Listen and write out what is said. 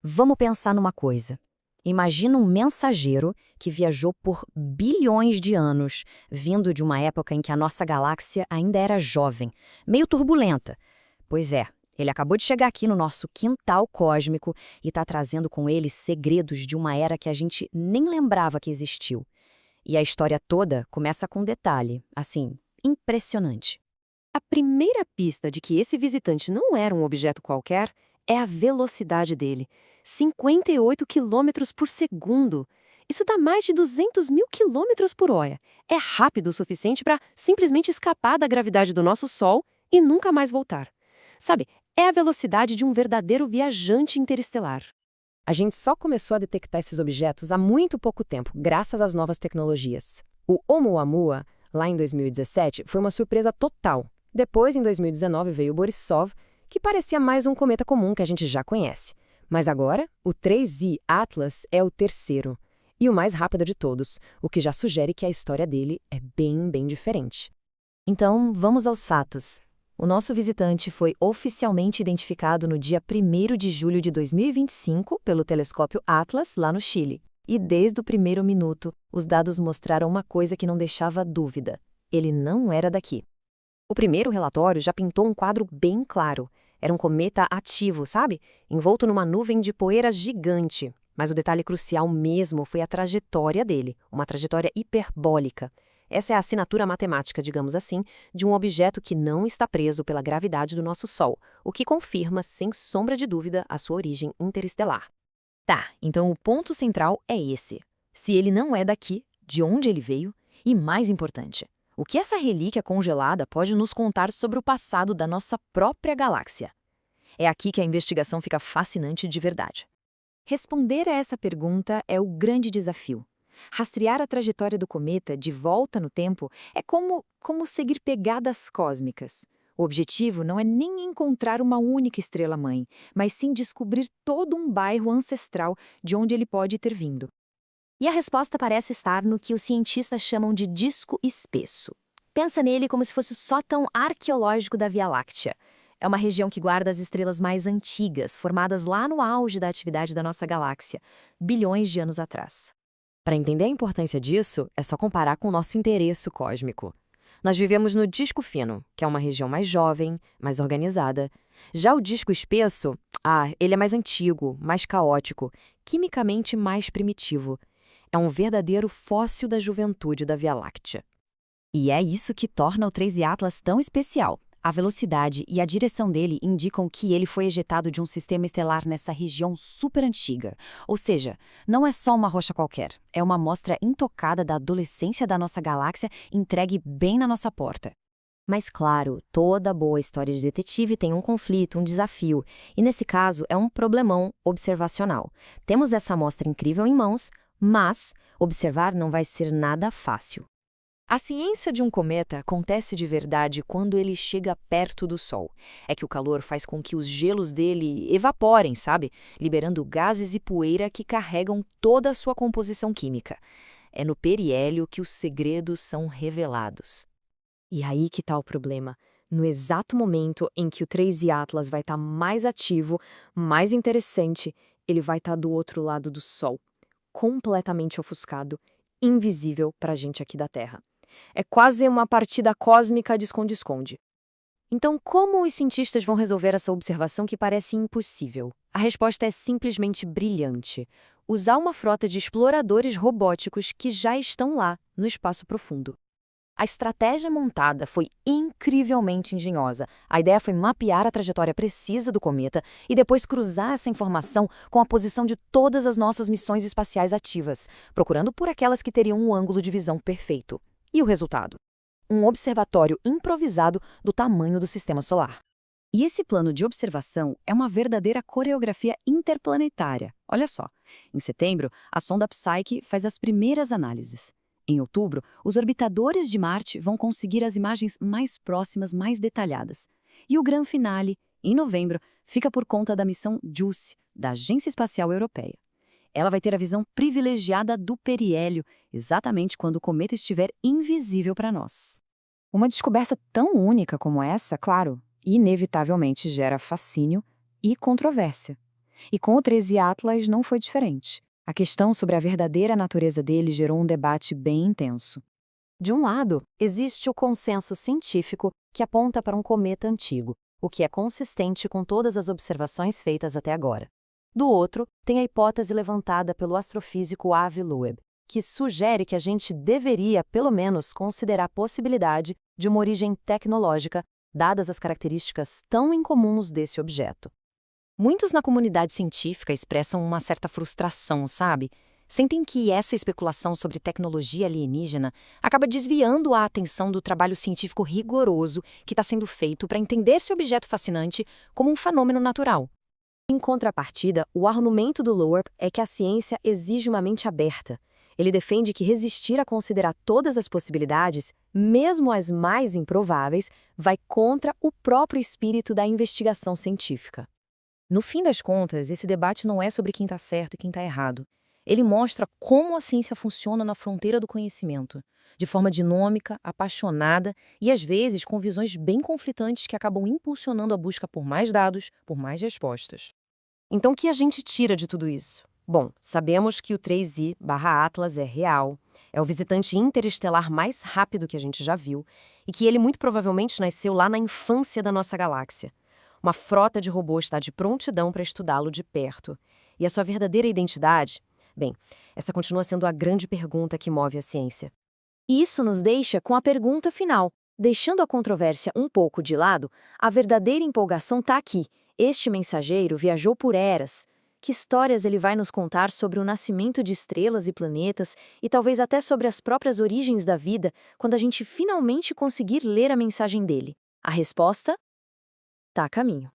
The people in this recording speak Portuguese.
Vamos pensar numa coisa. Imagina um mensageiro que viajou por bilhões de anos, vindo de uma época em que a nossa galáxia ainda era jovem, meio turbulenta. Pois é, ele acabou de chegar aqui no nosso quintal cósmico e está trazendo com ele segredos de uma era que a gente nem lembrava que existiu. E a história toda começa com um detalhe, assim, impressionante. A primeira pista de que esse visitante não era um objeto qualquer é a velocidade dele. 58 quilômetros por segundo. Isso dá mais de 200 mil quilômetros por hora. É rápido o suficiente para simplesmente escapar da gravidade do nosso Sol e nunca mais voltar. Sabe, é a velocidade de um verdadeiro viajante interestelar. A gente só começou a detectar esses objetos há muito pouco tempo, graças às novas tecnologias. O Oumuamua, lá em 2017, foi uma surpresa total. Depois, em 2019, veio o Borisov, que parecia mais um cometa comum que a gente já conhece. Mas agora, o 3I Atlas é o terceiro, e o mais rápido de todos, o que já sugere que a história dele é bem diferente. Então, vamos aos fatos. O nosso visitante foi oficialmente identificado no dia 1º de julho de 2025 pelo telescópio Atlas, lá no Chile. E desde o primeiro minuto, os dados mostraram uma coisa que não deixava dúvida. Ele não era daqui. O primeiro relatório já pintou um quadro bem claro. Era um cometa ativo, sabe? Envolto numa nuvem de poeira gigante. Mas o detalhe crucial mesmo foi a trajetória dele, uma trajetória hiperbólica. Essa é a assinatura matemática, digamos assim, de um objeto que não está preso pela gravidade do nosso Sol, o que confirma, sem sombra de dúvida, a sua origem interestelar. Tá, então o ponto central é esse. Se ele não é daqui, de onde ele veio? E mais importante, o que essa relíquia congelada pode nos contar sobre o passado da nossa própria galáxia? É aqui que a investigação fica fascinante de verdade. Responder a essa pergunta é o grande desafio. Rastrear a trajetória do cometa de volta no tempo é como seguir pegadas cósmicas. O objetivo não é nem encontrar uma única estrela-mãe, mas sim descobrir todo um bairro ancestral de onde ele pode ter vindo. E a resposta parece estar no que os cientistas chamam de disco espesso. Pensa nele como se fosse o sótão arqueológico da Via Láctea. É uma região que guarda as estrelas mais antigas, formadas lá no auge da atividade da nossa galáxia, bilhões de anos atrás. Para entender a importância disso, é só comparar com o nosso interesse cósmico. Nós vivemos no disco fino, que é uma região mais jovem, mais organizada. Já o disco espesso, ele é mais antigo, mais caótico, quimicamente mais primitivo. É um verdadeiro fóssil da juventude da Via Láctea. E é isso que torna o 3I Atlas tão especial. A velocidade e a direção dele indicam que ele foi ejetado de um sistema estelar nessa região super antiga. Ou seja, não é só uma rocha qualquer, é uma amostra intocada da adolescência da nossa galáxia entregue bem na nossa porta. Mas claro, toda boa história de detetive tem um conflito, um desafio, e nesse caso é um problemão observacional. Temos essa amostra incrível em mãos, mas observar não vai ser nada fácil. A ciência de um cometa acontece de verdade quando ele chega perto do Sol. É que o calor faz com que os gelos dele evaporem, sabe? Liberando gases e poeira que carregam toda a sua composição química. É no periélio que os segredos são revelados. E aí que tá o problema. No exato momento em que o 3I Atlas vai estar mais ativo, mais interessante, ele vai estar do outro lado do Sol, completamente ofuscado, invisível para a gente aqui da Terra. É quase uma partida cósmica de esconde-esconde. Então, como os cientistas vão resolver essa observação que parece impossível? A resposta é simplesmente brilhante. Usar uma frota de exploradores robóticos que já estão lá, no espaço profundo. A estratégia montada foi incrivelmente engenhosa. A ideia foi mapear a trajetória precisa do cometa e depois cruzar essa informação com a posição de todas as nossas missões espaciais ativas, procurando por aquelas que teriam um ângulo de visão perfeito. E o resultado? Um observatório improvisado do tamanho do Sistema Solar. E esse plano de observação é uma verdadeira coreografia interplanetária. Olha só, em setembro, a sonda Psyche faz as primeiras análises. Em outubro, os orbitadores de Marte vão conseguir as imagens mais próximas, mais detalhadas. E o grande finale, em novembro, fica por conta da missão JUICE, da Agência Espacial Europeia. Ela vai ter a visão privilegiada do periélio, exatamente quando o cometa estiver invisível para nós. Uma descoberta tão única como essa, claro, inevitavelmente gera fascínio e controvérsia. E com o 13 Atlas não foi diferente. A questão sobre a verdadeira natureza dele gerou um debate bem intenso. De um lado, existe o consenso científico que aponta para um cometa antigo, o que é consistente com todas as observações feitas até agora. Do outro, tem a hipótese levantada pelo astrofísico Avi Loeb, que sugere que a gente deveria, pelo menos, considerar a possibilidade de uma origem tecnológica, dadas as características tão incomuns desse objeto. Muitos na comunidade científica expressam uma certa frustração, sabe? Sentem que essa especulação sobre tecnologia alienígena acaba desviando a atenção do trabalho científico rigoroso que está sendo feito para entender esse objeto fascinante como um fenômeno natural. Em contrapartida, o argumento do Loeb é que a ciência exige uma mente aberta. Ele defende que resistir a considerar todas as possibilidades, mesmo as mais improváveis, vai contra o próprio espírito da investigação científica. No fim das contas, esse debate não é sobre quem está certo e quem está errado. Ele mostra como a ciência funciona na fronteira do conhecimento, de forma dinâmica, apaixonada e, às vezes, com visões bem conflitantes que acabam impulsionando a busca por mais dados, por mais respostas. Então, o que a gente tira de tudo isso? Bom, sabemos que o 3I/Atlas é real, é o visitante interestelar mais rápido que a gente já viu e que ele muito provavelmente nasceu lá na infância da nossa galáxia. Uma frota de robôs está de prontidão para estudá-lo de perto. E a sua verdadeira identidade? Bem, essa continua sendo a grande pergunta que move a ciência. E isso nos deixa com a pergunta final. Deixando a controvérsia um pouco de lado, a verdadeira empolgação está aqui. Este mensageiro viajou por eras. Que histórias ele vai nos contar sobre o nascimento de estrelas e planetas e talvez até sobre as próprias origens da vida quando a gente finalmente conseguir ler a mensagem dele? A resposta está a caminho.